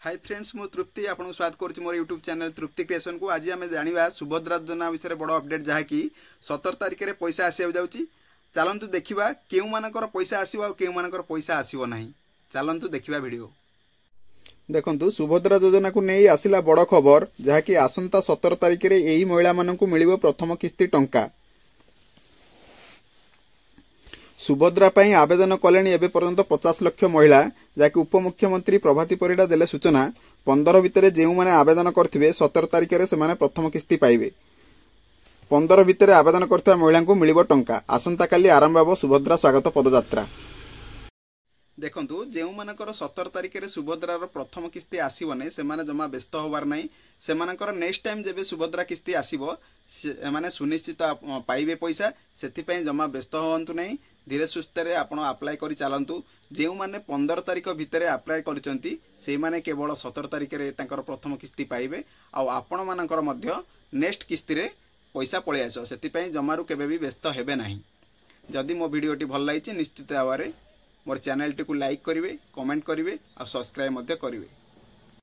Hi friends मु तृप्ति आपको स्वागत करुच्ची मोर यूट्यूब चैनल तृप्ति क्रिएशन को। आज आम जाना सुभद्रा योजना विषय बड़ अपडेट जहाँकि 17 तारिख में पैसा आसवा जाऊँगी। चलतु देखा केउ मानकर पैसा आसो आ केउ मानकर पैसा आसो ना। चलतु देखा वीडियो। देखंतु सुभद्रा योजना को नहीं आसिला बड़ खबर जहाँकि आसंता 17 तारिख में यही महिला मानक मिलिबो प्रथम किस्ती टंका। सुभद्रा पाई आवेदन कले एवं पर्यंत 50 लाख महिला जहाँकि उपमुख्यमंत्री प्रभाती परिडा देले सूचना 15 भितर जो मैंने आवेदन करथिबे 17 तारिख में से प्रथम किस्ती पाइबे। 15 भितर आवेदन करथिबा महिला को मिलिबो टंका। आसंता काली आरंभ हो सुभद्रा स्वागत पदयात्रा। देखंतु जो मानकर 17 तारिख में सुभद्रार प्रथम किस्ती आसीबो नै से माने जमा व्यस्त होबार नै। से मानकर नेक्स्ट टाइम जेबे सुभद्रा किस्ती आसीबो से माने सुनिश्चित पाइबे पैसा। सेति पई जमा व्यस्त होवंतु नै। धीरे सुस्थे आपण अप्लाई करी चलतु। जो मैंने 15 तारिख भितर अप्लाई करचंती से माने केवल 17 तारिख में तांकर प्रथम किस्ती पाइबे। आपण मानकर मध्य नेक्स्ट किस्ती रे पैसा पळै आसो। सेति पई जमारू केबे भी व्यस्त हेबे नाही। जदि मो वीडियोटी भल लागिछि निश्चित भाव में मोर चैनल टी को लाइक करेंगे, कमेंट करेंगे और सब्सक्राइब करेंगे।